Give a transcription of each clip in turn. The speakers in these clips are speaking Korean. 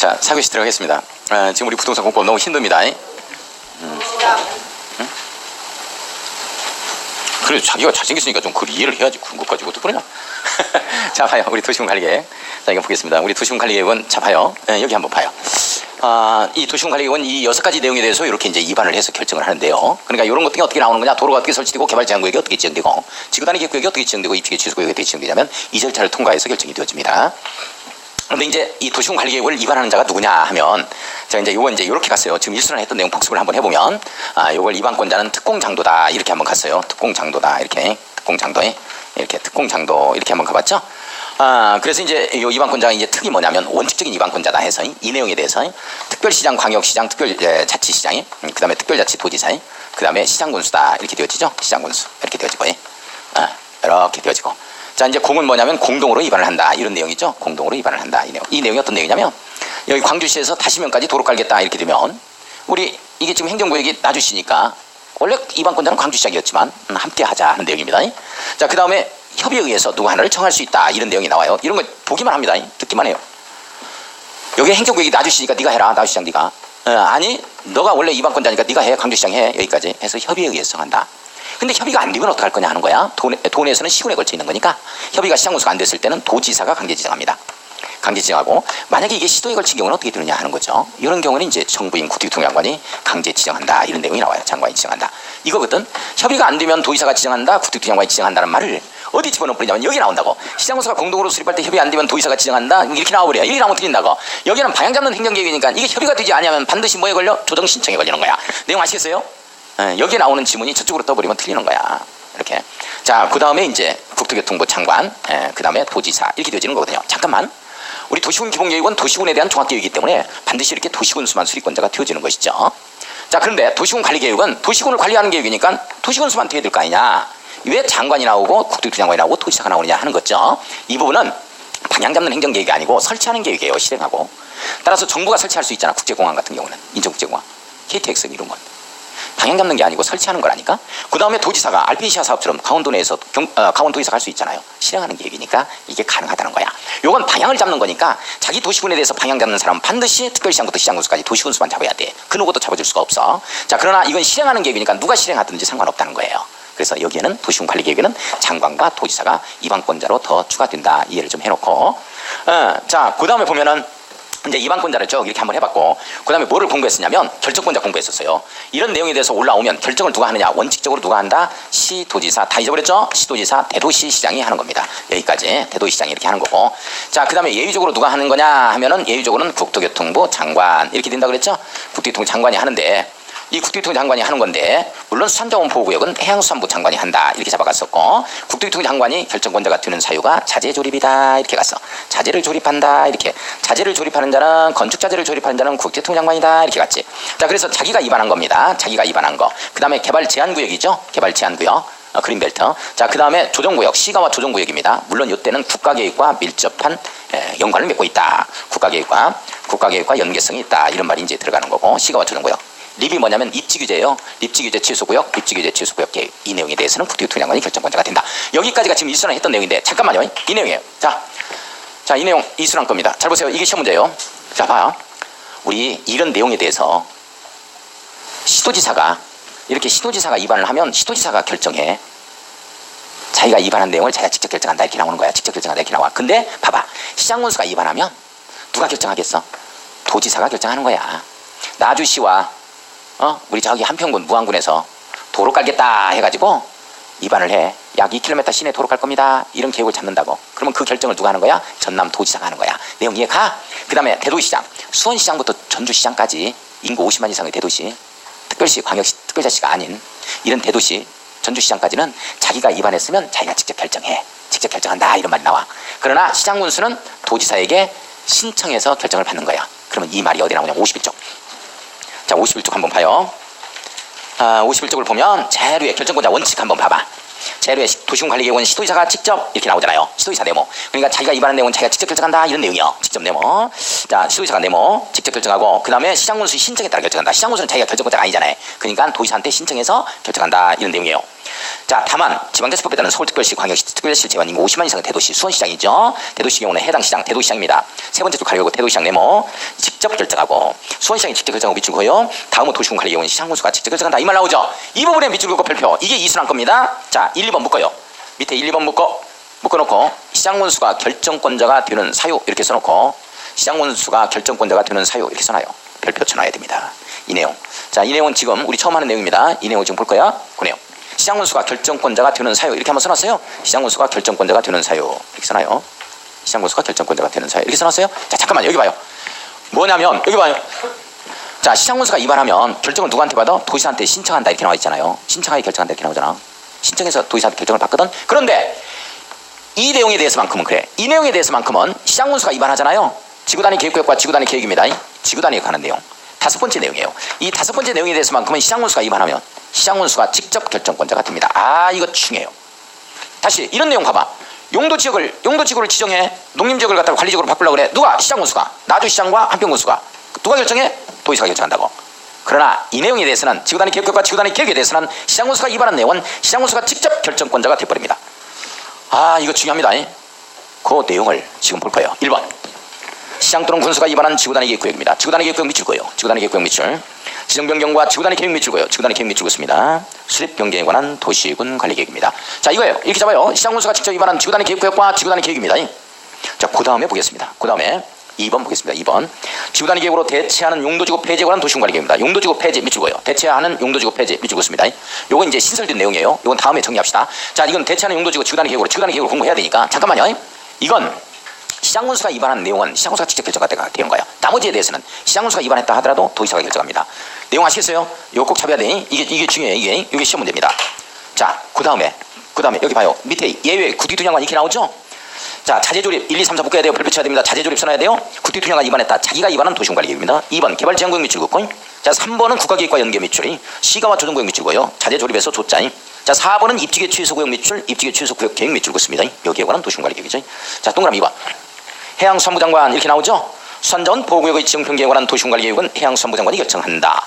자, 사교 시도록 하겠습니다. 지금 우리 부동산 공법 너무 힘듭니다. 응? 그래, 자기가 잘생겼으니까 좀 그걸 이해를 해야지. 그런 것 가지고 어떡하냐. 자, 봐요. 우리 도시군관리계획. 자, 이거 보겠습니다. 우리 도시군관리계획은, 자, 봐요. 여기 한번 봐요. 이 도시군관리계획은 이 6가지 내용에 대해서 이렇게 이제 입안을 해서 결정을 하는데요. 그러니까 이런 것들이 어떻게 나오는 거냐. 도로가 어떻게 설치되고, 개발제한구역이 어떻게 지정되고, 지구단위 계획구역이 어떻게 지정되고, 입지계 취소구역이 어떻게 지정되냐면 이 절차를 통과해서 결정이 되어집니다. 그런데 이제 이 도시군관리계획을 위반하는 자가 누구냐 하면, 제가 이제 요거 이제 이렇게 갔어요. 지금 일순환 했던 내용 복습을 한번 해보면, 요걸 위반권자는 특공장도다. 이렇게 한번 갔어요. 특공장도다. 이렇게. 특공장도에. 이렇게 특공장도. 이렇게 한번 가봤죠? 그래서 이제 요 위반권자가 이제 특이 뭐냐면 원칙적인 위반권자다 해서 이 내용에 대해서 특별시장, 광역시장, 특별자치시장이, 그 다음에 특별자치도지사이, 그 다음에 시장군수다. 이렇게 되어지죠? 시장군수. 이렇게 되어지고, 이렇게 되어지고. 자, 이제 공은 뭐냐면 공동으로 위반을 한다. 이런 내용이죠. 공동으로 위반을 한다. 이 내용. 이 내용이 어떤 내용이냐면, 여기 광주시에서 다시면까지 도로 깔겠다. 이렇게 되면, 우리, 이게 지금 행정구역이 나주시니까, 원래 위반권자는 광주시장이었지만, 함께 하자 하는 내용입니다. 자, 그 다음에 협의에 의해서 누구 하나를 정할 수 있다. 이런 내용이 나와요. 이런 거 보기만 합니다. 듣기만 해요. 여기 행정구역이 나주시니까 네가 해라. 나주시장 네가. 아니, 너가 원래 위반권자니까 네가 해. 광주시장 해. 여기까지 해서 협의에 의해서 정한다. 근데 협의가 안 되면 어떡할 거냐 하는 거야. 도내에서는 시군에 걸쳐 있는 거니까 협의가 시장군수가 안 됐을 때는 도지사가 강제 지정합니다. 강제 지정하고 만약에 이게 시도에 걸친 경우는 어떻게 되느냐 하는 거죠. 이런 경우는 이제 정부인 국토교통장관이 강제 지정한다. 이런 내용이 나와요. 장관이 지정한다. 이거거든. 협의가 안 되면 도지사가 지정한다. 국토교통장관이 지정한다는 말을 어디 집어넣어버리냐면 여기 나온다고. 시장군수가 공동으로 수립할 때 협의 안 되면 도지사가 지정한다. 이렇게 나와버려요. 이렇게 나오면 어떻게 된다고. 여기는 방향 잡는 행정계획이니까 이게 협의가 되지 않으면 반드시 뭐에 걸려? 조정신청에 걸리는 거야. 내용 아시겠어요? 여기에 나오는 지문이 저쪽으로 떠버리면 틀리는 거야. 이렇게. 자, 그 다음에 이제 국토교통부 장관, 그 다음에 도지사 이렇게 되어지는 거거든요. 잠깐만. 우리 도시군 기본계획은 도시군에 대한 종합계획이기 때문에 반드시 이렇게 도시군수만 수립권자가 되어지는 것이죠. 자, 그런데 도시군 관리계획은 도시군을 관리하는 계획이니까 도시군수만 되어야 될 거 아니냐. 왜 장관이 나오고 국토교통부 장관이 나오고 도지사가 나오느냐 하는 거죠. 이 부분은 방향 잡는 행정계획이 아니고 설치하는 계획이에요. 실행하고. 따라서 정부가 설치할 수 있잖아. 국제공항 같은 경우는. 인천국제공항. KTX 이런 건. 방향 잡는 게 아니고 설치하는 거라니까. 그 다음에 도지사가 RPCA 사업처럼 강원도 내에서 강원도지사가 할 수 있잖아요. 실행하는 계획이니까 이게 가능하다는 거야. 요건 방향을 잡는 거니까 자기 도시군에 대해서 방향 잡는 사람은 반드시 특별시장부터 시장군수까지 도시군수만 잡아야 돼. 그 누구도 잡아줄 수가 없어. 자, 그러나 이건 실행하는 계획이니까 누가 실행하든지 상관없다는 거예요. 그래서 여기에는 도시군 관리계획에는 장관과 도지사가 위반권자로 더 추가된다. 이해를 좀 해놓고. 자, 그 다음에 보면은 이제 위반권자를 쭉 이렇게 한번 해봤고, 그 다음에 뭐를 공부했었냐면 결정권자 공부했었어요. 이런 내용에 대해서 올라오면 결정을 누가 하느냐, 원칙적으로 누가 한다? 시도지사. 다 잊어버렸죠? 시도지사, 대도시시장이 하는 겁니다. 여기까지 대도시시장이 이렇게 하는 거고. 자, 그 다음에 예외적으로 누가 하는 거냐 하면은 예외적으로는 국토교통부 장관 이렇게 된다 그랬죠? 국토교통부 장관이 하는데, 이 국토교통부 장관이 하는 건데, 물론 수산자원보호구역은 해양수산부 장관이 한다. 이렇게 잡아갔었고, 국토교통부 장관이 결정권자가 되는 사유가 자재 조립이다. 이렇게 갔어. 자재를 조립한다. 이렇게. 자재를 조립하는 자는, 건축자재를 조립하는 자는 국토교통부 장관이다. 이렇게 갔지. 자, 그래서 자기가 위반한 겁니다. 자기가 위반한 거. 그 다음에 개발 제한구역이죠. 개발 제한구역. 그린벨트. 자, 그 다음에 조정구역. 시가와 조정구역입니다. 물론 이때는 국가계획과 밀접한 연관을 맺고 있다. 국가계획과 연계성이 있다. 이런 말이 이제 들어가는 거고. 시가와 조정구역. 립이 뭐냐면 입지규제예요. 입지규제 취소구역, 입지규제 취소구역 계획. 이 내용에 대해서는 국토교통부 장관이 결정권자가 된다. 여기까지가 지금 이순환 했던 내용인데 잠깐만요. 이 내용이에요. 자, 이 내용 이순환 겁니다. 잘 보세요. 이게 시험 문제예요. 자, 봐. 우리 이런 내용에 대해서 시도지사가 이렇게 시도지사가 위반을 하면 시도지사가 결정해. 자기가 위반한 내용을 자기가 직접 결정한다. 이렇게 나오는 거야. 직접 결정한다. 이렇게 나와. 근데 봐봐. 시장군수가 위반하면 누가 결정하겠어? 도지사가 결정하는 거야. 나주시와 우리 저기 한평군 무안군에서 도로 깔겠다 해가지고 위반을 해. 약 2km 시내 도로 깔 겁니다. 이런 계획을 잡는다고. 그러면 그 결정을 누가 하는 거야? 전남도지사가 하는 거야. 내용 이해가? 그 다음에 대도시장. 수원시장부터 전주시장까지 인구 50만 이상의 대도시, 특별시, 광역시, 특별자치가 아닌 이런 대도시, 전주시장까지는 자기가 위반했으면 자기가 직접 결정해. 직접 결정한다. 이런 말이 나와. 그러나 시장군수는 도지사에게 신청해서 결정을 받는 거야. 그러면 이 말이 어디 나오냐면 51쪽. 자, 51쪽 한번 봐요. 51쪽을 보면 제로의 결정권자 원칙 한번 봐봐. 제로의 도시군관리계획은 시도지사가 직접 이렇게 나오잖아요. 시도지사 네모. 그러니까 자기가 위반한 내용은 자기가 직접 결정한다. 이런 내용이요. 직접 네모. 자, 자, 시도지사가 네모 직접 결정하고 그 다음에 시장군수의 신청에 따라 결정한다. 시장군수는 자기가 결정권자가 아니잖아요. 그러니까 도지사한테 신청해서 결정한다. 이런 내용이에요. 자, 다만 지방자치법에 따른 서울특별시, 광역시, 특별시 제한 인구 50만 이상의 대도시, 수원시장이죠. 대도시 경우는 해당 시장, 대도시장입니다. 세 번째 쪽 가려고 대도시장 네모 직접 결정하고 수원시장이 직접 결정하고 밑줄 그어요. 다음은 도시군 관리 경우는 시장군수가 직접 결정한다. 이 말 나오죠. 이 부분에 밑줄 그고 별표. 이게 이순환 겁니다. 자, 1, 2번 묶어요. 밑에 1, 2번 묶어놓고 시장군수가 결정권자가 되는 사유 이렇게 써놓고 시장군수가 결정권자가 되는 사유 이렇게 써놔요. 별표 쳐놔야 됩니다. 이 내용. 자, 이 내용은 지금 우리 처음 하는 내용입니다. 이 내용 지금 볼 거야. 그 내용. 시장군수가 결정권자가 되는 사유 이렇게 한번 써놨어요. 시장군수가 결정권자가 되는 사유 이렇게 써놔요. 시장군수가 결정권자가 되는 사유 이렇게 써놨어요. 자, 잠깐만 여기 봐요. 뭐냐면 여기 봐요. 자, 시장군수가 위반하면 결정을 누구한테 받아? 도지사한테 신청한다 이렇게 나와 있잖아요. 신청하게 결정한다 이렇게 나오잖아. 신청해서 도지사한테 결정을 받거든. 그런데 이 내용에 대해서만큼은 그래. 이 내용에 대해서만큼은 시장군수가 위반하잖아요. 지구단위 계획구역과 지구단위 계획입니다. 지구단위에 관한 내용. 다섯 번째 내용이에요. 이 다섯 번째 내용에 대해서만큼은 시장군수가 위반하면 시장군수가 직접 결정권자가 됩니다. 아, 이거 중요해요. 다시 이런 내용 봐봐. 용도지구를 지정해. 농림지역을 갖다가 관리지역으로 바꾸려고 그래. 누가? 시장군수가. 나주시장과 한평군수가. 누가 결정해? 도지사가 결정한다고. 그러나 이 내용에 대해서는 지구단위 계획구역과 지구단위 계획에 대해서는 시장군수가 위반한 내용은 시장군수가 직접 결정권자가 돼버립니다. 아, 이거 중요합니다. 그 내용을 지금 볼 거예요. 1번. 시장 또는 군수가 위반한 지구단위 계획구역입니다. 지구단위 계획구역 밑줄 거예요. 지구단위 계획구역 밑줄. 지정 변경과 지구단위 계획 밑줄 거예요. 지구단위 계획 밑줄 긋습니다. 수립 변경에 관한 도시군 관리 계획입니다. 자, 이거예요. 이렇게 잡아요. 시장 군수가 직접 위반한 지구단위 계획구역과 지구단위 계획입니다. 자, 그 다음에 보겠습니다. 그 다음에 2번 보겠습니다. 2번. 지구단위 계획으로 대체하는 용도지구 폐지에 관한 도시군 관리 계획입니다. 용도지구 폐지 밑줄 거예요. 대체하는 용도지구 폐지 밑줄 긋습니다. 요건 이제 신설된 내용이에요. 요건 다음에 정리합시다. 자, 이건 대체하는 용도지구 지구단위 계획으로 공부해야 되니까 잠깐만요. 이건 시장군수가 위반한 내용은 시장군수가 직접 결정하게 되는 거예요. 나머지에 대해서는 시장군수가 위반했다 하더라도 도지사가 결정합니다. 내용 아시겠어요? 이거 꼭 잡아야 돼. 이게 중요해. 이게 시험 문제입니다. 자, 그 다음에 여기 봐요. 밑에 예외 구뒤투량관 이렇게 나오죠? 자, 자재조립 1, 2, 3, 4 묶어야 돼요. 별표 쳐야 됩니다. 자재조립 써놔야 돼요. 구뒤투량관 위반했다. 자기가 위반한 도시군관리계획입니다. 2번 개발제한구역 밑줄긋고. 자, 3번은 국가계획과 연계 밑줄이 시가와 조정구역 밑줄고요. 자재조립에서 조짜이. 자, 4번은 입지계 취소구역 밑줄, 입지계 취소구역 계획 밑줄 긋습니다. 여기에 관한 도시군관리계획이죠. 자, 동그라미 2번. 해양수산부 장관 이렇게 나오죠? 수산자원 보호구역의 지정 변경에 관한 도시군관리계획은 해양수산부 장관이 결정한다.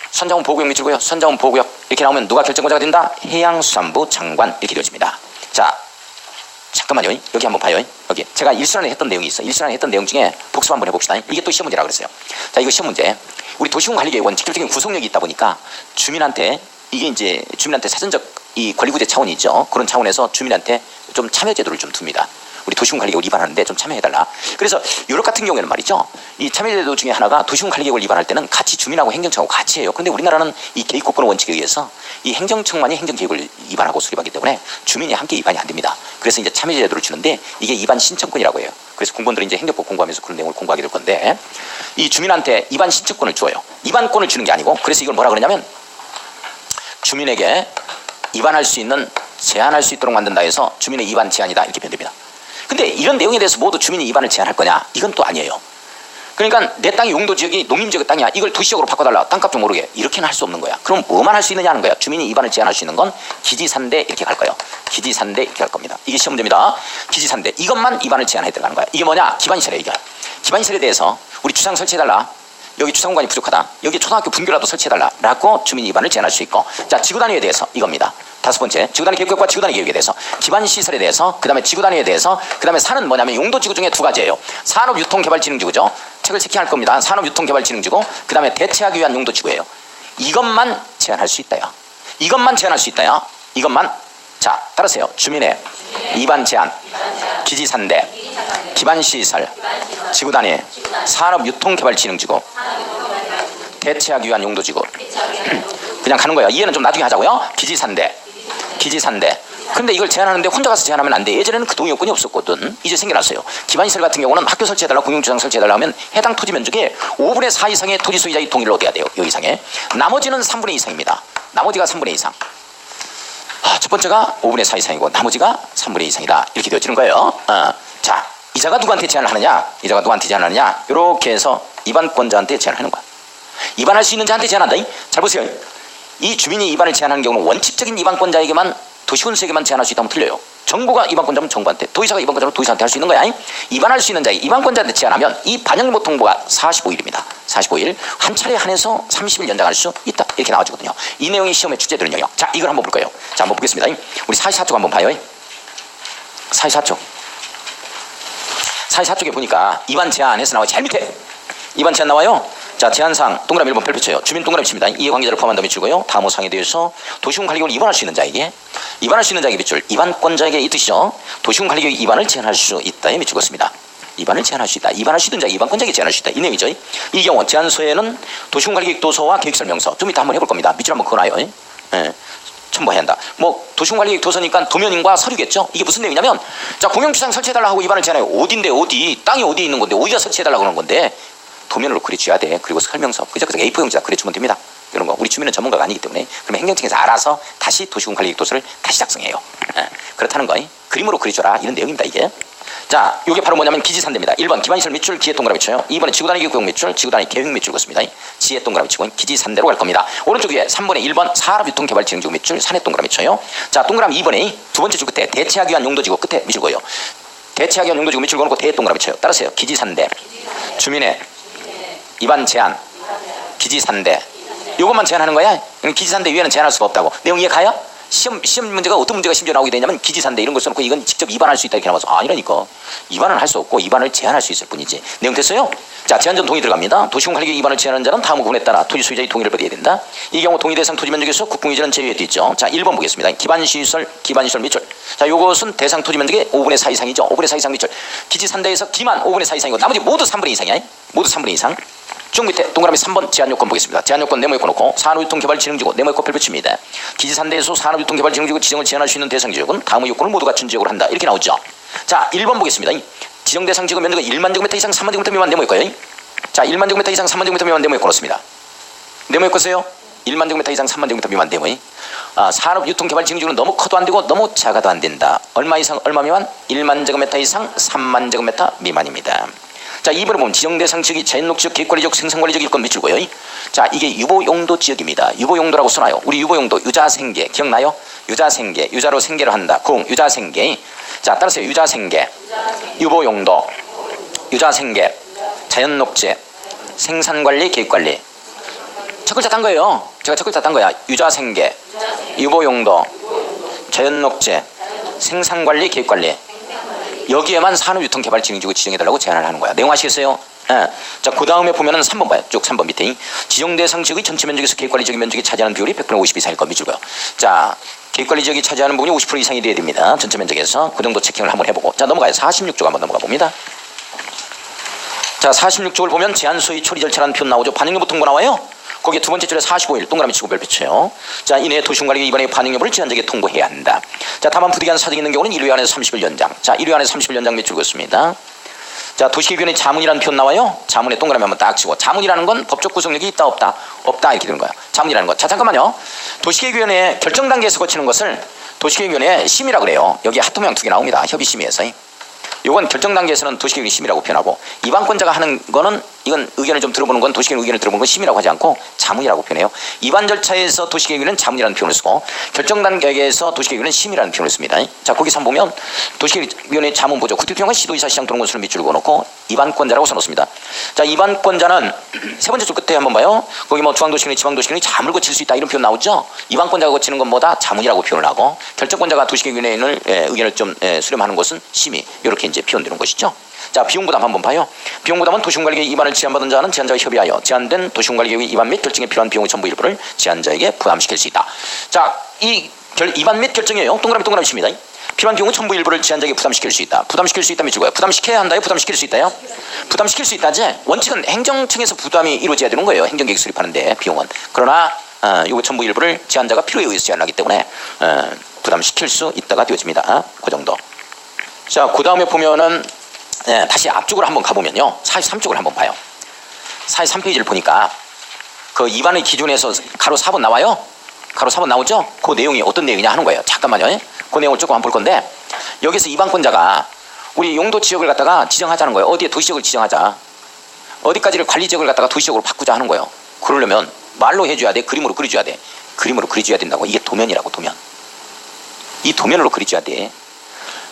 수산자원 보호구역 밑줄고요. 수산자원 보호구역 이렇게 나오면 누가 결정권자가 된다? 해양수산부 장관 이렇게 되어집니다. 자, 잠깐만요. 여기 한번 봐요. 여기 제가 일순환에 했던 내용이 있어. 일순환에 했던 내용 중에 복습 한번 해봅시다. 이게 또 시험 문제라고 그랬어요. 자, 이거 시험 문제. 우리 도시군관리계획은 직접적인 구속력이 있다 보니까 주민한테 이게 이제 주민한테 사전적 이 권리구제 차원이 있죠. 그런 차원에서 주민한테 좀 참여제도를 좀 둡니다. 우리 도시군관리계획을 위반하는데 좀 참여해달라. 그래서 유럽 같은 경우에는 말이죠. 이 참여제도 중에 하나가 도시군관리계획을 위반할 때는 같이 주민하고 행정청하고 같이 해요. 그런데 우리나라는 이 개입국권의 원칙에 의해서 이 행정청만이 행정계획을 위반하고 수립하기 때문에 주민이 함께 위반이 안 됩니다. 그래서 이제 참여제도를 주는데 이게 위반 신청권이라고 해요. 그래서 공무원들이 이제 행정법 공부하면서 그런 내용을 공부하게 될 건데 이 주민한테 위반 신청권을 줘요. 위반권을 주는 게 아니고 그래서 이걸 뭐라 그러냐면 주민에게 위반할 수 있는 제한할 수 있도록 만든다 해서 주민의 위반 제한이다 이렇게 표현됩니다. 근데 이런 내용에 대해서 모두 주민이 위반을 제한할 거냐? 이건 또 아니에요. 그러니까 내 땅이 용도지역이 농림지역의 땅이야. 이걸 도시지역으로 바꿔달라. 땅값 좀 모르게. 이렇게는 할 수 없는 거야. 그럼 뭐만 할 수 있느냐 하는 거야. 주민이 위반을 제한할 수 있는 건 기지산대 이렇게 갈 거예요. 기지산대 이렇게 갈 겁니다. 이게 시험 문제입니다. 기지산대. 이것만 위반을 제한해 들어가는 거야. 이게 뭐냐? 기반시설이야 이게. 기반시설에 대해서 우리 주상 설치해달라. 여기 주상공간이 부족하다. 여기 초등학교 분교라도 설치해달라. 라고 주민 위반을 제한할 수 있고. 자, 지구단위에 대해서 이겁니다. 다섯 번째, 지구단위 계획과 지구단위 계획에 대해서, 기반시설에 대해서, 그 다음에 지구단위에 대해서, 그 다음에 산은 뭐냐면 용도지구 중에 두 가지예요. 산업유통개발진흥지구죠. 책을 체킹할 겁니다. 산업유통개발진흥지구, 그 다음에 대체하기 위한 용도지구예요. 이것만 제한할 수 있다요. 이것만 제한할 수 있다요. 이것만. 자, 따라서요. 주민의 위반 제한, 기지산대, 기반시설, 지구단위, 산업유통개발진흥지구, 대체하기 위한 용도지구. 그냥 가는 거예요. 이해는 좀 나중에 하자고요. 기지산대. 근데 이걸 제한하는데 혼자 가서 제한하면 안 돼. 예전에는 그 동의요건이 없었거든. 이제 생겨났어요. 기반시설 같은 경우는 학교 설치해달라, 공용주상 설치해달라 하면 해당 토지 면적의 5분의 4 이상의 토지 소유자의 동의를 얻어야 돼요. 요 이상에. 나머지는 3분의 2 이상입니다. 나머지가 3분의 2 이상. 첫 번째가 5분의 4 이상이고 나머지가 3분의 2 이상이다. 이렇게 되어지는 거예요. 자, 이자가 누구한테 제한을 하느냐? 이자가 누구한테 제한을 하느냐? 이렇게 해서 위반권자한테 제한을 하는 거야. 위반할 수 있는 자한테 제한한다. 잘 보세요. 이 주민이 위반을 제한하는 경우는 원칙적인 위반권자에게만 도시군수에게만 제한할 수 있다면 틀려요. 정부가 입안권자면 정부한테, 도의사가 입안권자면 도의사한테 할 수 있는 거야. 입안할 수 있는 자에 입안권자한테 제한하면 이 반영일보 통보가 45일입니다. 45일 한 차례 한해서 30일 연장할 수 있다. 이렇게 나와주거든요. 이 내용이 시험에 출제되는 영역. 자, 이걸 한번 볼 거예요. 자, 한번 보겠습니다. 우리 44쪽 한번 봐요. 44쪽. 44쪽에 보니까 입안 제한해서 나와요. 제일 밑에 입안 제한 나와요. 자, 제한사항 동그라미 1번 별표 쳐요. 주민 동그라미 칩니다. 이해관계자를 포함한 다음에 치고요. 다음 사항에 대해서 도시군관리계획을 입안할 수 있는 자에게, 입안할 수 있는 자에게 밑줄, 입안권자에게 이 뜻이죠. 도시군관리계획 입안을 제한할 수 있다에 밑줄 긋습니다. 입안을 제한할 수 있다. 입안할 수 있는 자에게 입안권자에게 제한할 수 있다. 이 내용이죠. 이 경우 제한서에는 도시군관리계획 도서와 계획설명서 좀 이따 한번 해볼 겁니다. 밑줄 한번 그어놔요. 예. 첨부해야 한다. 뭐 도시군관리계획 도서니까 도면인과 서류겠죠. 이게 무슨 내용이냐면, 자, 공영주차장 설치해달라 하고 입안을 제한해요. 어딘데, 어디 땅이 어디에 있는 건데 어디다 설치해달라 그러는 건데 도면으로 그려줘야 돼. 그리고 설명서 그저 A4용지다 그려주면 됩니다. 이런 거 우리 주민은 전문가가 아니기 때문에 그러면 행정청에서 알아서 다시 도시군관리계획 도서를 다시 작성해요. 예. 그렇다는 거 그림으로 그려줘라 이런 내용입니다. 이게. 자, 이게 바로 뭐냐면 기지산대입니다. 1번 기반시설 밑줄 기계 동그라미 쳐요. 2번에 지구단위 계획 밑줄 지구단위 계획 밑줄 긋습니다. 지혜 동그라미 치고 기지산대로 갈 겁니다. 오른쪽 위에 3번에 1번 산업유통개발진흥지구 밑줄 산해 동그라미 쳐요. 자, 동그라미 2번에 두 번째 줄 끝에 대체하기 위한 용도지구 끝에 밑줄 그어요. 대체하기 위한 용도지구 밑줄 그어놓고 대 동그라미 쳐요. 따라서요. 기지산대 주민의 입안 제한 기지산대 요것만 제한하는 거야. 기지산대 위에는 제한할 수가 없다고. 내용 이해 가요? 시험 문제가 어떤 문제가 심지어 나오게 되냐면 기지산대 이런 걸 써놓고 이건 직접 입안할 수 있다 이렇게 나와서 아니라니까. 입안은 할 수 없고 입안을 제한할 수 있을 뿐이지. 내용 됐어요? 자, 제한 전 동의 들어갑니다. 도시군관리계획 입안을 제한하는 자는 다음 부분에 따라 토지 소유자의 동의를 받아야 된다. 이 경우 동의 대상 토지 면적에서 국공유지는 제외돼 있죠. 자, 1번 보겠습니다. 기반시설 밑줄. 자, 요것은 대상 토지 면적의 5분의 4 이상이죠. 5분의 4 이상 밑줄. 기지산대에서 기만 5분의 4 이상이고 나머지 모두 3분의 2 이상이야. 모두 3분의 2 이상. 쭉 밑에 동그라미 3번 제한요건 보겠습니다. 제한요건 네모에 꺼놓고 산업유통개발진흥지구 네모에 꼭 별표칩니다. 기지산대에서 산업유통개발진흥지구 지정을 제한할 수 있는 대상 지역은 다음의 요건을 모두 갖춘 지역으로 한다. 이렇게 나오죠. 자, 1번 보겠습니다. 지정 대상 지구 면적은 1만 제곱미터 이상 3만 제곱미터 미만 네모에 거예요. 자, 1만 제곱미터 이상 3만 제곱미터 미만 네모에 꺼놓습니다. 네모에 껐어요. 1만 제곱미터 이상 3만 제곱미터 미만 네모에. 산업유통개발진흥지구는 너무 커도 안 되고 너무 작아도 안 된다. 얼마 이상 얼마 미만? 1만 제곱미터 이상 3만 제곱미터 미만입니다. 자, 2번에 보면 지정대상 지역이 자연녹지역, 계획관리지역, 생산관리지역 일건 밑줄고요. 자, 이게 유보용도 지역입니다. 유보용도라고 써놔요. 우리 유보용도 유자생계 기억나요? 유자생계, 유자로 생계를 한다. 유자생계. 자, 따라서 유자생계, 유보용도, 유자생계, 자연녹지, 생산관리, 계획관리. 첫 글자 딴 거예요. 제가 첫 글자 딴 거야. 유자생계, 유보용도, 자연녹지, 생산관리, 계획관리. 여기에만 산업유통개발진흥지구 지정해달라고 제안을 하는 거야. 내용 아시겠어요? 예. 자, 그 다음에 보면은 3번 봐요. 쭉 3번 밑에. 지정대상 지역의 전체 면적에서 계획관리지역의 면적이 차지하는 비율이 100분의 50 이상일 거 밑줄고요. 자, 계획관리지역이 차지하는 부분이 50% 이상이 돼야 됩니다. 전체 면적에서. 그 정도 체킹을 한번 해보고. 자, 넘어가요. 46쪽 한번 넘어가 봅니다. 자, 46쪽을 보면 제한소의 처리 절차라는 표현 나오죠. 반영여부 통보 나와요. 거기에 두 번째 줄에 45일 동그라미 치고 별표 쳐요. 자, 이내 도시군관리계획 입안의 반영 여부를 제한적에 통보해야 한다. 자, 다만 부득이한 사정이 있는 경우는 1회 안에서 30일 연장. 자, 1회 안에서 30일 연장 밑줄 긋습니다. 자, 도시계획위원회 자문이라는 표현 나와요. 자문에 동그라미 한번 딱 치고. 자문이라는 건 법적 구속력이 있다 없다. 없다 이렇게 되는 거야. 자문이라는 것. 자, 잠깐만요. 도시계획위원회 결정 단계에서 거치는 것을 도시계획위원회 심의라 그래요. 여기 하트 모양 2개 나옵니다. 협의심의에서. 요건 결정 단계에서는 도시계획 심의라고 표현하고, 입안권자가 하는 거는 이건 의견을 좀 들어보는 건 도시계획 의견을 들어보는 건 심의라고 하지 않고 자문이라고 표현해요. 입안 절차에서 도시계획위는 자문이라는 표현을 쓰고 결정 단계에서 도시계획위는 심의라는 표현을 씁니다. 자, 거기서 한번 보면 도시계획위원회 자문 보죠. 구특경은 시도의사 시장 도는 것으로 밑줄 그어놓고 입안권자라고 써놓습니다. 자, 입안권자는 세 번째 줄 끝에 한번 봐요. 거기 뭐 중앙도시계획, 지방도시계획이 자문을 거칠 수 있다 이런 표현 나오죠. 입안권자가 거치는 건 뭐다? 자문이라고 표현을 하고, 결정권자가 도시계획위원회의 의견을 좀 수렴하는 것은 심의. 이렇게 이제 표현되는 것이죠. 자, 비용부담 한번 봐요. 비용부담은 도시군관리계획 입안을 제한받은 자는 제한자와 협의하여 제한된 도시군관리계획 입안 및 결정에 필요한 비용의 전부 일부를 제한자에게 부담시킬 수 있다. 자, 이 입안 및 결정이에요. 동그라미 칩니다. 필요한 비용의 전부 일부를 제한자에게 부담시킬 수 있다. 부담시킬 수 있다면 주고요. 부담시켜야 한다요? 부담시킬 수 있다요? 부담시킬 수 있다지. 원칙은 행정청에서 부담이 이루어져야 되는 거예요. 행정계획 수립하는데 비용은. 그러나 이거 전부 일부를 제한자가 필요에 의해서 제한하기 때문에 부담시킬 수 있다가 되어집니다. 그 정도. 자, 그 다음에 보면은 다시 앞쪽으로 한번 가보면요. 43쪽을 한번 봐요. 43페이지를 보니까 그 입안의 기준에서 가로 4번 나와요. 가로 4번 나오죠? 그 내용이 어떤 내용이냐 하는 거예요. 잠깐만요. 그 내용을 조금 한번 볼 건데, 여기서 입안권자가 우리 용도 지역을 갖다가 지정하자는 거예요. 어디에 도시지역을 지정하자. 어디까지를 관리지역을 갖다가 도시지역으로 바꾸자 하는 거예요. 그러려면 말로 해줘야 돼? 그림으로 그려줘야 돼? 그림으로 그려줘야 된다고. 이게 도면이라고, 도면. 이 도면으로 그려줘야 돼.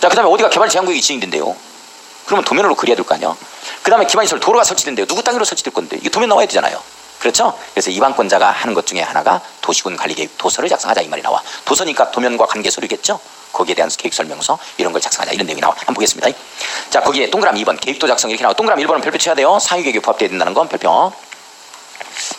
자, 그 다음에 어디가 개발 제한구역이 지정된대요. 그러면 도면으로 그려야 될 거 아니야. 그 다음에 기반시설 도로가 설치된대요. 누구 땅으로 설치될 건데 이게 도면 나와야 되잖아요. 그렇죠? 그래서 이반권자가 하는 것 중에 하나가 도시군 관리계획 도서를 작성하자 이 말이 나와. 도서니까 도면과 관계서류겠죠. 거기에 대한 계획설명서 이런 걸 작성하자 이런 내용이 나와. 한번 보겠습니다. 자, 거기에 동그라미 2번 계획도 작성 이렇게 나와. 동그라미 1번은 별표 쳐야 돼요. 사유계획에 부합되어야 된다는 건 별표.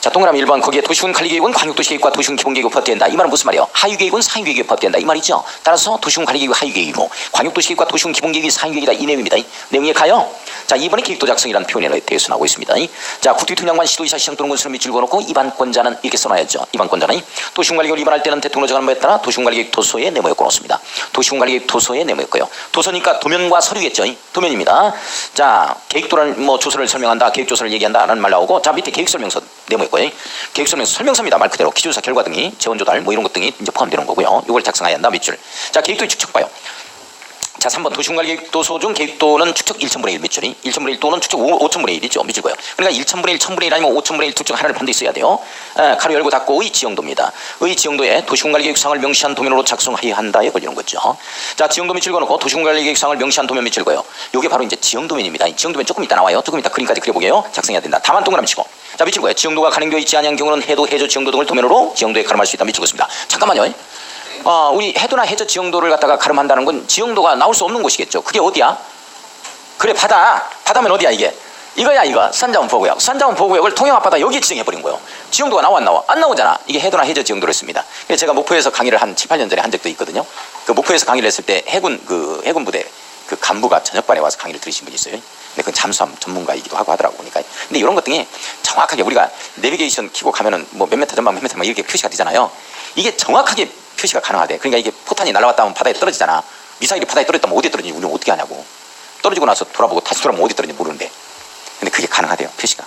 자, 동그라미 1번 거기에 도시군 관리계획은 광역도시계획과 도시군 기본계획에 부합된다. 이 말은 무슨 말이에요? 하유계획은 사유계획에 부합된다 이 말이죠. 따라서 도시군 관리계획이 하유계획이고 광역도시계획과 도시군 기본계획이 사유계획이다 이 내용입니다. 내용에 가요. 자, 2번에 계획도 작성이라는 표현에 대해서 나오고 있습니다. 자, 국토교통장관 시도지사 시장 또는 군수를 밑줄 그어놓고 이반권자는 이렇게 써놔야죠. 이반권자는 도시군관리계획을 위반할 때는 대통령 정하는 바에 따라 도시군관리계획 도서에 네모에 꺼놓습니다. 도시군관리계획 도서에 네모에 꺼요. 도서니까 도면과 서류겠죠. 도면입니다. 자, 계획도를 뭐 조서를 설명한다, 계획조서를 얘기한다라는 말 나오고, 자, 밑에 계획설명서 네모에 꺼요. 계획설명서 설명서입니다. 말 그대로 기초조사 결과 등이 재원조달 뭐 이런 것 등이 이제 포함되는 거고요. 이걸 작성해야 한다 밑줄. 자, 계획도의 축척 봐요. 자, 3번 도시군관리계획도서 중 계획도는 축척 1,000분의 1 밑줄이 1,000분의 1 또는 축척 5,000분의 1이죠. 밑줄 거예요. 그러니까 1,000분의 1, 1,000분의 1 아니면 5,000분의 1 둘 중 하나를 반드시 써야 돼요. 가로 열고 닫고 의 지형도입니다. 의 지형도에 도시군관리계획상을 명시한 도면으로 작성하여야 한다에 걸리는 거죠. 자, 지형도 밑줄 그어놓고 도시군관리계획상을 명시한 도면 밑줄 거예요. 요게 바로 이제 지형도면입니다. 지형도면 조금 이따 나와요. 조금 이따 그림까지 그려보게요. 작성해야 된다. 다만 동그라미 치고. 자, 밑줄 거예요. 지형도가 가능되어 있지 않은 경우는 해도, 해저, 지형도 등을 도면으로 지형도에 가름할 수 있다. 밑줄 긋습니다. 잠깐만요. 우리 해도나 해저 지형도를 갖다가 가름한다는 건 지형도가 나올 수 없는 곳이겠죠. 그게 어디야? 그래, 바다. 바다면 어디야 이게? 이거야 이거. 수산자원 보호구역. 수산자원 보호구역을 통영 앞바다 여기에 지정해버린 거예요. 지형도가 나와 안 나와? 안 나오잖아. 이게 해도나 해저 지형도를 했습니다. 그래서 제가 목포에서 강의를 한 7, 8년 전에 한 적도 있거든요. 그 목포에서 강의를 했을 때 해군 부대 그 간부가 저녁반에 와서 강의를 들으신 분이 있어요. 근데 그건 잠수함 전문가이기도 하고 하더라고 보니까. 근데 이런 것 등이 정확하게 우리가 내비게이션 키고 가면은 뭐 몇 미터 전방 몇 미터 막 이렇게 표시가 되잖아요. 이게 정확하게 표시가 가능하대. 그러니까 이게 포탄이 날아왔다 하면 바다에 떨어지잖아. 미사일이 바다에 떨어졌다면 어디에 떨어지는지 우리는 어떻게 하냐고. 떨어지고 나서 돌아보고 다시 돌아보면 어디 떨어지는지 모르는데. 근데 그게 가능하대요. 표시가.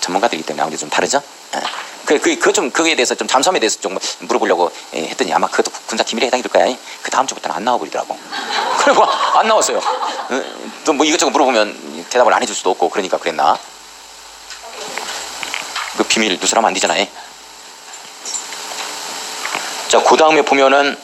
전문가들이기 때문에 아무래도 좀 다르죠. 그거에 대해서 좀 잠수함에 대해서 좀 물어보려고 했더니 아마 그것도 군사 기밀에 해당이 될 거야. 그 다음 주부터는 안 나와버리더라고. 그리고 안 나왔어요. 또 뭐 이것저것 물어보면 대답을 안 해줄 수도 없고 그러니까 그랬나. 그 비밀 누설하면 안 되잖아요. 자, 그 다음에 보면은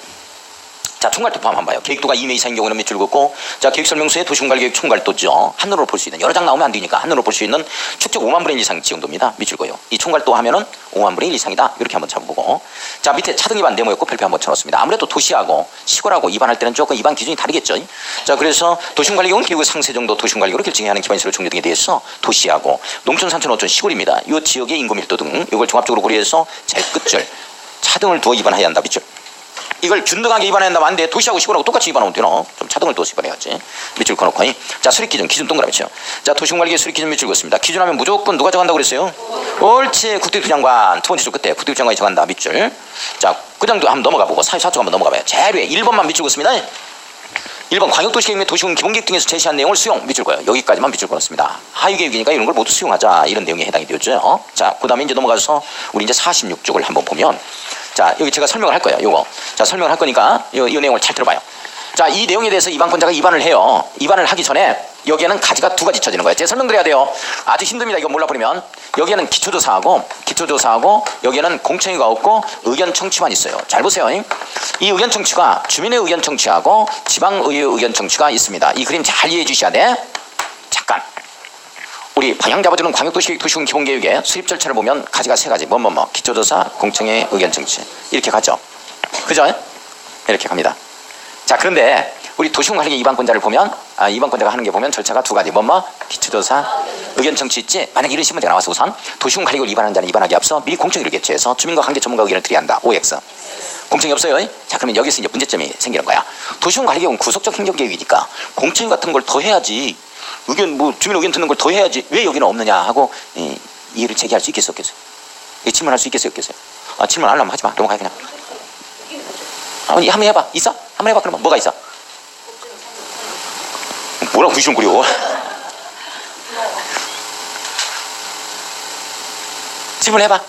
자, 총괄도 포함 한번 봐요. 계획도가 2매 이상인 경우는 밑줄 긋고, 자, 계획설명서에 도시군관리계획 총괄도죠. 한눈으로 볼 수 있는, 여러 장 나오면 안 되니까 한눈으로 볼 수 있는 축적 5만 분의 1 이상 지형도입니다. 밑줄 거예요. 이 총괄도 하면은 5만 분의 1 이상이다. 이렇게 한번 잡아보고, 자, 밑에 차등 위반 네모였고 별표 한번 쳐놓습니다. 아무래도 도시하고 시골하고 위반할 때는 조금 위반 기준이 다르겠죠. 자, 그래서 도시군관리계획은 계획의 상세 정도 도시군관리계획으로 결정해야 하는 기반시설 종류 등에 대해서 도시하고 농촌, 산촌, 어촌, 시골입니다. 이 지역의 인구 밀도 등 이걸 종합적으로 고려해서 제일 끝줄 차등을 두어 위반해야 한다. 밑줄. 이걸 균등하게 위반해야 한다면 안 돼. 도시하고 시골하고 똑같이 위반하면 되나? 좀 차등을 두어서 위반해야지. 밑줄 꺼놓고. 자, 수립기준, 기준 동그라미 쳐. 자, 도시군관리계획 수립기준 밑줄 긋습니다. 기준하면 무조건 누가 정한다고 그랬어요? 옳지. 국토교통장관. 두 번째 줄 끝에 국토교통장관이 정한다. 밑줄. 자, 그 정도 한번 넘어가 보고 사회사쪽 한번 넘어가 봐요. 제일 위에 1번만 밑줄 긋습니다. 1번 광역도시계획 및 도시군 기본계획 등에서 제시한 내용을 수용. 밑줄 거예요. 여기까지만 밑줄 걸었습니다. 하위계획이니까 이런 걸 모두 수용하자. 이런 내용에 해당이 되었죠. 자, 그 다음에 이제 넘어가서 우리 이제 46쪽을 한번 보면, 자, 여기 제가 설명을 할 거예요. 요거. 자, 설명을 할 거니까 이 내용을 잘 들어봐요. 자, 이 내용에 대해서 이반권자가 위반을 해요. 위반을 하기 전에 여기에는 가지가 두 가지 쳐지는 거예요. 제가 설명드려야 돼요. 아주 힘듭니다. 이거 몰라버리면. 여기에는 기초조사하고 여기에는 공청회가 없고 의견 청취만 있어요. 잘 보세요. 이 의견 청취가 주민의 의견 청취하고 지방의회 의견 청취가 있습니다. 이 그림 잘 이해해 주셔야 돼. 잠깐. 우리 방향 잡아주는 광역도시계획 도시군 기본계획의 수립 절차를 보면 가지가 세 가지. 기초조사, 공청회, 의견 청취. 이렇게 가죠. 그죠? 이렇게 갑니다. 자, 그런데 우리 도시군관리계획 이반권자를 보면 이반권자가 하는 게 보면 절차가 두 가지. 기초조사, 의견 청취 있지. 만약에 이런 신문제가 나와서 우선 도시군관리계획을 위반하는 자는 위반하기 앞서 미리 공청회를 개최해서 주민과 관계 전문가 의견을 드려야 한다. OX. 공청이 없어요. 자, 그러면 여기서 이제 문제점이 생기는 거야. 도시군관리계획은 구속적 행정계획이니까 공청회 같은 걸 더 해야지. 주민 의견 듣는 걸 더 해야지. 왜 여기는 없느냐 하고 이해를 제기할 수 있겠어요, 없겠어요? 질문할 수 있겠어요, 없겠어요? 질문 안 하면 하지 마. 넘어가 그냥. 한번 해봐. 있어? 한번 해봐. 그러면 뭐가 있어? 뭐라고 구시렁거려? 질문해봐.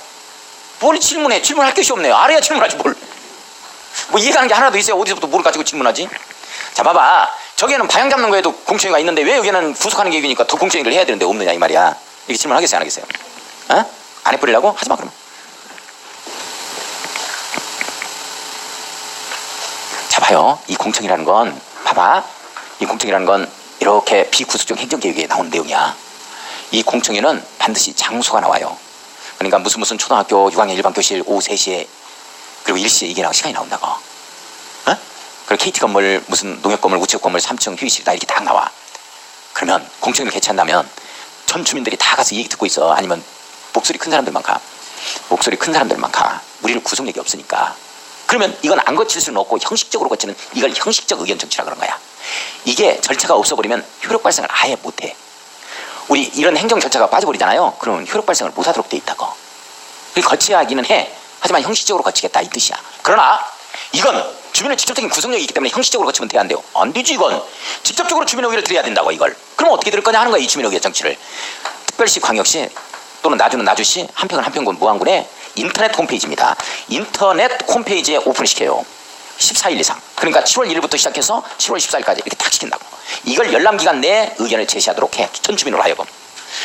뭘 질문해? 질문할 것이 없네요. 알아야 질문하지 뭘. 뭐 이해가는 게 하나도 있어요. 어디서부터 뭘 가지고 질문하지? 자, 봐봐. 저기에는 방향 잡는 거에도 공청회가 있는데 왜 여기는 구속하는 계획이니까 더 공청회를 해야 되는데 없느냐 이 말이야. 이렇게 질문하겠어요, 안 하겠어요? 안 해버리려고? 하지 마 그러면. 자, 봐요. 이 공청이라는 건 봐봐. 이 공청회라는 건 이렇게 비구속적 행정개혁에 나온 내용이야. 이 공청회는 반드시 장소가 나와요. 그러니까 무슨 초등학교 6학년 일반 교실 오후 3시에 그리고 1시에 이게 나고 시간이 나온다고. 어? 그리고 KT 건물 무슨 농협 건물 우체국 건물 3층 휴게실 다 이렇게 딱 나와. 그러면 공청회를 개최한다면 전 주민들이 다 가서 얘기 듣고 있어. 아니면 목소리 큰 사람들만 가. 목소리 큰 사람들만 가. 우리는 구속력이 없으니까. 그러면 이건 안 거칠 수는 없고 형식적으로 거치는 이걸 형식적 의견 정치라 그런 거야. 이게 절차가 없어버리면 효력 발생을 아예 못해. 우리 이런 행정 절차가 빠져버리잖아요. 그러면 효력 발생을 못하도록 돼 있다고. 거쳐야 하기는 해. 하지만 형식적으로 거치겠다 이 뜻이야. 그러나 이건 주민의 직접적인 구속력이 있기 때문에 형식적으로 거치면 돼 안 돼요. 안 되지 이건. 직접적으로 주민의 의견을 드려야 된다고 이걸. 그럼 어떻게 들을 거냐 하는 거야 이 주민의 의견 정치를. 특별시 광역시 또는 나주는 나주시 한평은 한평군 무안군의 인터넷 홈페이지입니다. 인터넷 홈페이지에 오픈시켜요. 14일 이상. 그러니까 7월 1일부터 시작해서 7월 14일까지 이렇게 딱 시킨다고. 이걸 열람기간 내에 의견을 제시하도록 해. 전 주민으로 하여금.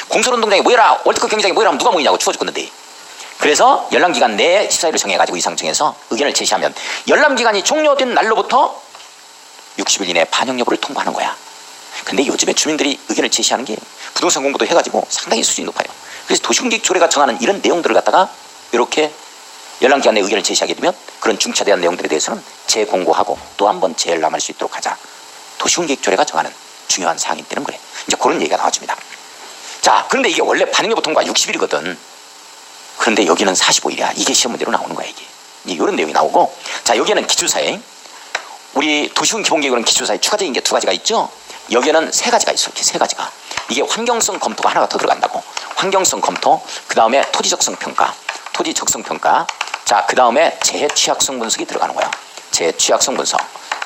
공설운동장에 모여라. 월드컵 경기장에 모여라 하면 누가 모이냐고 추워 죽겠는데. 그래서 열람기간 내에 14일을 정해가지고 이상 정해서 의견을 제시하면 열람기간이 종료된 날로부터 60일 이내에 반영 여부를 통보하는 거야. 근데 요즘에 주민들이 의견을 제시하는 게 부동산 공부도 해가지고 상당히 수준이 높아요. 그래서 도시공직조례가 정하는 이런 내용들을 갖다가 이렇게 열람기간 내에 의견을 제시하게 되면 그런 중차대한 내용들에 대해서는 재공고하고 또 한 번 재열람할 수 있도록 하자. 도시공직조례가 정하는 중요한 사항이 되는 거래. 이제 그런 얘기가 나와줍니다. 자, 그런데 이게 원래 반영 여부 통과가 60일이거든. 그런데 여기는 45일이야. 이게 시험 문제로 나오는 거야 이게. 이런 내용이 나오고, 자 여기에는 기초사회, 우리 도시군 기본계획으로는 기초사회 추가적인 게 2가지가 있죠. 여기에는 3가지가 있어. 이렇게 3가지가. 이게 환경성 검토가 하나가 더 들어간다고. 환경성 검토, 그 다음에 토지적성 평가, 토지적성 평가. 자, 그 다음에 재취약성 분석이 들어가는 거야. 재취약성 분석,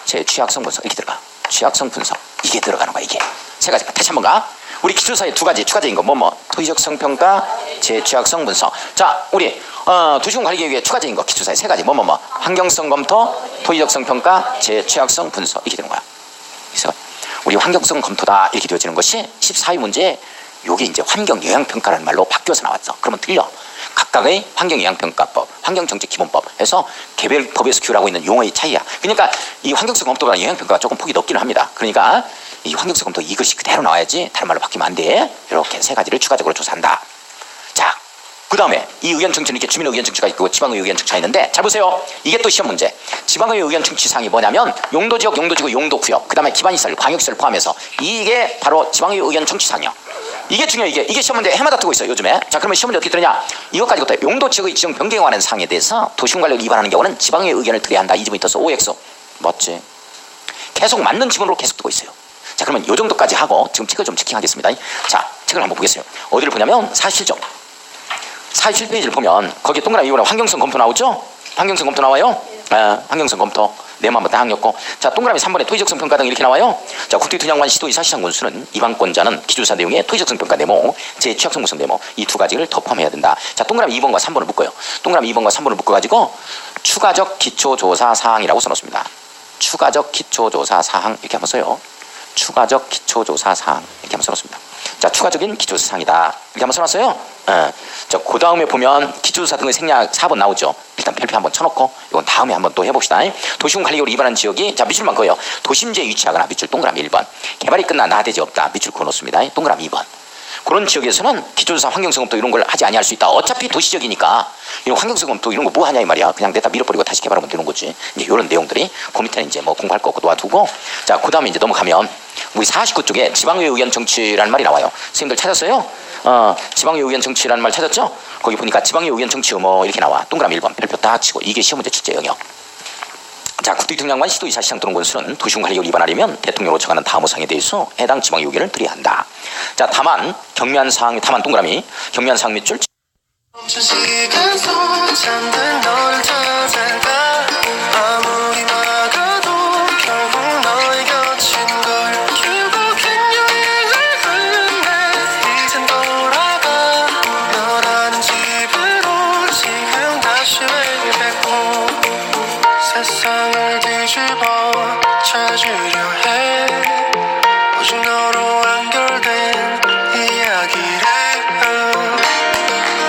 재취약성 분석 이렇게 들어가. 취약성 분석 이게 들어가는 거야 이게. 3가지가. 다시 한번 가. 우리 기초사회 2가지 추가적인 거 토지적성 평가, 재취약성 분석. 자, 우리 도시군 관리계획에 추가적인 거 기초사회 3가지 환경성 검토, 토지적성 평가, 재취약성 분석 이렇게 되는 거야. 그래서 우리 환경성 검토다 이렇게 되어지는 것이 14위 문제에 요게 이제 환경영향평가라는 말로 바뀌어서 나왔어. 그러면 틀려. 각각의 환경영향평가법, 환경정책기본법 해서 개별 법에서 규율하고 있는 용어의 차이야. 그러니까 이 환경성 검토보다 영향평가가 조금 폭이 넓기는 합니다. 그러니까 이 환경성 검토 이것이 그대로 나와야지 다른 말로 바뀌면 안 돼. 이렇게 3가지를 추가적으로 조사한다. 자, 그 다음에 이 의견 청취는 이렇게 주민의 의견 청취가 있고 지방의 의견 청취가 있는데, 잘 보세요. 이게 또 시험 문제. 지방의 의견 청취 사항이 뭐냐면 용도지역, 용도지구, 용도구역, 그 다음에 기반시설, 광역시설을 포함해서 이게 바로 지방의 의견 청취 사항이야. 이게 중요해. 이게 시험 문제 해마다 뜨고 있어요 요즘에. 자, 그러면 시험 문제 어떻게 뜨느냐. 이것까지 부터 용도지역의 지정 변경에 관한 사항에 대해서 도시군관리를 위반하는 경우는 지방의 의견을 드려야 한다. 이 점이 있어서 OX. 맞지? 계속 맞는 지문으로 계속 뜨고 있어요. 자, 그러면 이 정도까지 하고 지금 책을 좀 체킹하겠습니다. 자, 책을 한번 보겠어요. 어디를 보냐면 47페이지를 보면 거기에 동그라미 이번에 환경성 검토 나오죠? 환경성 검토 나와요? 환경성 검토. 네모 한번 딱 엮고. 자, 동그라미 3번에 토지적성 평가 등 이렇게 나와요. 자, 국토교통장관 시도의사 시장군수는 이방권자는 기초조사 내용에 토지적성 평가 네모, 재취약성 분석 네모 이 2가지를 더 포함해야 된다. 자, 동그라미 2번과 3번을 묶어요. 동그라미 2번과 3번을 묶어가지고 추가적 기초조사 사항이라고 써놓습니다. 추가적 기초조사 사항 이렇게 한번 써요. 추가적 기초조사 사항 이렇게 한번 써놓습니다. 자, 추가적인 기초조사 사항이다 이렇게 한번 써놨어요. 자, 그 다음에 보면 기초조사 등의 생략 4번 나오죠. 일단 별표 한번 쳐놓고 이건 다음에 한번 또 해봅시다. 도시군 관리계획으로 위반한 지역이, 자, 밑줄만 그어요. 도심지에 위치하거나 밑줄 동그라미 1번, 개발이 끝난 나대지 없다 밑줄 그어놓습니다. 동그라미 2번. 그런 지역에서는 기초조사 환경성 검토 이런 걸 하지 아니할 수 있다. 어차피 도시지역이니까 이런 환경성 검토 이런 거 뭐 하냐 이 말이야. 그냥 내다 밀어버리고 다시 개발하면 되는 거지. 이제 이런 내용들이 그 밑에는 이제 뭐 공부할 거 없고 놓아두고, 자, 그 다음에 이제 넘어가면 우리 49쪽에 지방의 의견 정치라는 말이 나와요. 선생님들 찾았어요? 지방의 의견 정치라는 말 찾았죠? 거기 보니까 지방의 의견 정치 뭐 이렇게 나와. 동그라미 1번 별표 딱 치고 이게 시험 문제 출제 영역. 자, 국토교통장관 시도의사 시장 또는 군수는 도시군 관리계획을 위반하려면 대통령으로 정하는 다음 사항에 대해서 해당 지방의 의견을 드려야 한다. 자, 다만 경미한 사항, 다만 동그라미 경미한 사항 밑줄. 세상을 뒤집어 찾으려 해. 오직 너로 연결된 이야기를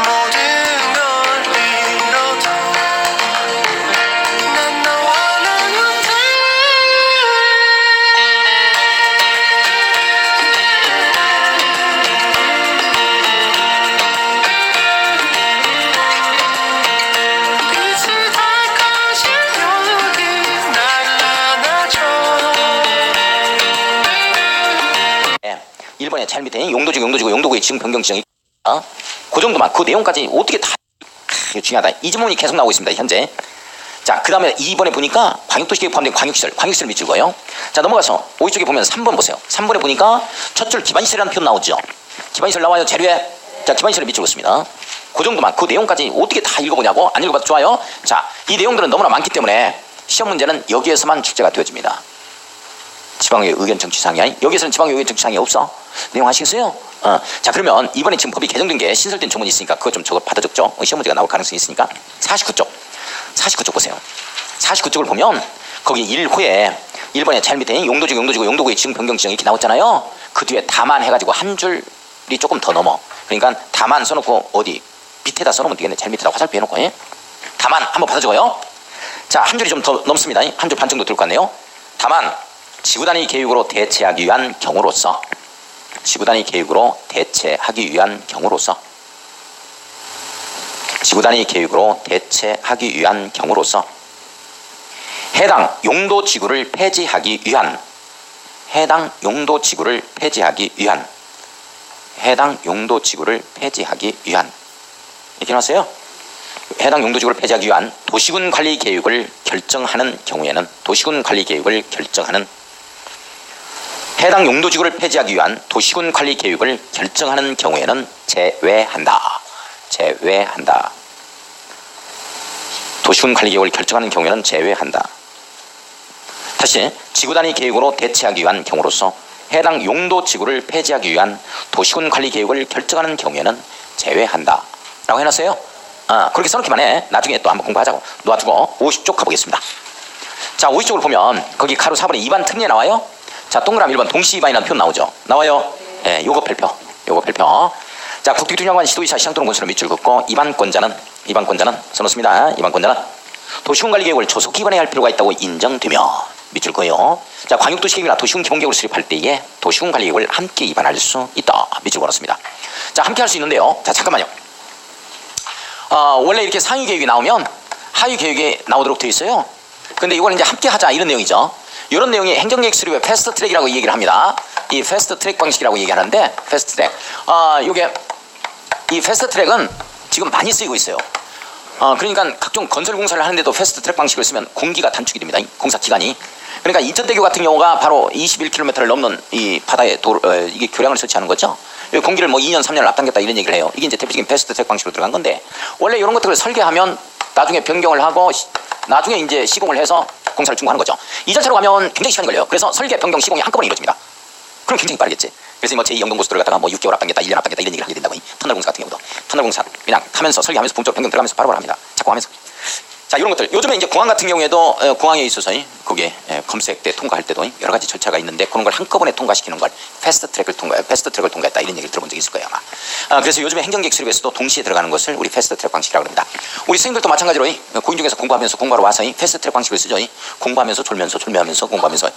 모든 걸 잃어도 잘 밑에 용도구의 지금 변경 지정이 그 정도만 그 내용까지 어떻게 다 이거 중요하다. 이 질문이 계속 나오고 있습니다. 현재. 자, 그 다음에 2번에 보니까 광역도시계획 포함된 광역시설 밑줄 거예요. 자, 넘어가서 5위 쪽에 보면 3번 보세요. 3번에 보니까 첫 줄 기반시설이라는 표현 나오죠. 기반시설 나와요. 재료에. 자, 기반시설을 밑줄 긋습니다. 그 정도만 그 내용까지 어떻게 다 읽어보냐고. 안 읽어봐도 좋아요. 자, 이 내용들은 너무나 많기 때문에 시험 문제는 여기에서만 출제가 되어집니다. 지방의 의견 정치사항이야. 여기서는 지방의 의견 정치사항이 없어. 내용 아시겠어요? 자, 그러면 이번에 지금 법이 개정된 게 신설된 조문이 있으니까 그거 좀 저거 받아 적죠. 시험 문제가 나올 가능성이 있으니까. 49쪽 보세요. 49쪽을 보면 거기 1호에 1번에 잘 밑에 용도구의 지금 변경 지정 이렇게 나왔잖아요. 그 뒤에 다만 해가지고 한 줄이 조금 더 넘어. 그러니까 다만 써놓고 어디 밑에다 써놓으면 되겠네. 잘 밑에다 화살표 해놓고. 예? 다만 한번 받아 적어요. 자, 한 줄이 좀 더 넘습니다. 한 줄 반 정도 들 것 같네요. 다만 지구단위 계획으로 대체하기 위한 경우로서 지구단위 계획으로 대체하기 위한 경우로서 지구단위 계획으로 대체하기 위한 경우로서 해당 용도지구를 폐지하기 위한 해당 용도지구를 폐지하기 위한 이렇게 나왔어요. 해당 용도지구를 폐지하기 위한 도시군 관리 계획을 결정하는 경우에는 해당 용도지구를 폐지하기 위한 도시군 관리 계획을 결정하는 경우에는 제외한다. 도시군 관리 계획을 결정하는 경우에는 제외한다. 다시 지구단위 계획으로 대체하기 위한 경우로서 해당 용도지구를 폐지하기 위한 도시군 관리 계획을 결정하는 경우에는 제외한다. 라고 해놨어요. 그렇게 써놓기만 해. 나중에 또 한번 공부하자고. 놓아두고 50쪽 가보겠습니다. 자, 50쪽을 보면 거기 가로 4번에 2반 특례 나와요. 자, 동그라미 1번 동시이반이라는 표현 나오죠. 나와요. 예, 요거 별표. 자, 국토교통장관 시도지사 시장 또는 군수는 밑줄 긋고 이반권자는 써놓습니다. 이반권자는 도시군관리 계획을 조속히 입안해야 할 필요가 있다고 인정되며 밑줄 거예요. 자, 광역도시계획이나 도시군 기본계획을 수립할 때에 도시군관리 계획을 함께 입안할 수 있다. 밑줄 걸었습니다. 자, 함께 할 수 있는데요. 자, 잠깐만요. 원래 이렇게 상위 계획이 나오면 하위 계획이 나오도록 되어 있어요. 근데 이걸 이제 함께 하자 이런 내용이죠. 이런 내용이 행정계획 수립의 패스트 트랙이라고 얘기를 합니다. 이 패스트 트랙 방식이라고 얘기하는데 패스트 트랙. 요게 이 패스트 트랙은 지금 많이 쓰이고 있어요. 그러니까 각종 건설 공사를 하는데도 패스트 트랙 방식을 쓰면 공기가 단축이 됩니다. 공사 기간이. 그러니까 인천대교 같은 경우가 바로 21km를 넘는 이 바다에 이게 교량을 설치하는 거죠. 공기를 뭐 2년 3년을 앞당겼다 이런 얘기를 해요. 이게 이제 대표적인 패스트 트랙 방식으로 들어간 건데 원래 이런 것들을 설계하면 나중에 변경을 하고 나중에 이제 시공을 해서 공사를 중단하는 거죠. 이 자체로 가면 굉장히 시간이 걸려요. 그래서 설계, 변경, 시공이 한꺼번에 이루어집니다. 그럼 굉장히 빠르겠지. 그래서 뭐 제2영동고속도로를 갖다가 뭐 6개월 앞당겼다, 1년 앞당겼다 이런 얘기를 하게 된다고. 터널 공사 같은 경우도 터널 공사 그냥 하면서 설계하면서 본격 변경 들어가면서 바로바로 합니다. 자꾸 하면서. 자, 이런 것들 요즘에 이제 공항 같은 경우에도 공항에 있어서 거기에 검색 때 통과할 때도 여러 가지 절차가 있는데 그런 걸 한꺼번에 통과시키는 걸 패스트 트랙을 통과했다 이런 얘기를 들어본 적이 있을 거예요 아마. 그래서 요즘에 행정계획 수립에서도 동시에 들어가는 것을 우리 패스트 트랙 방식이라고 합니다. 우리 선생님들도 마찬가지로 고인 중에서 공부하면서 공부하러 와서 패스트 트랙 방식을 쓰죠. 공부하면서 졸면서 공부하면서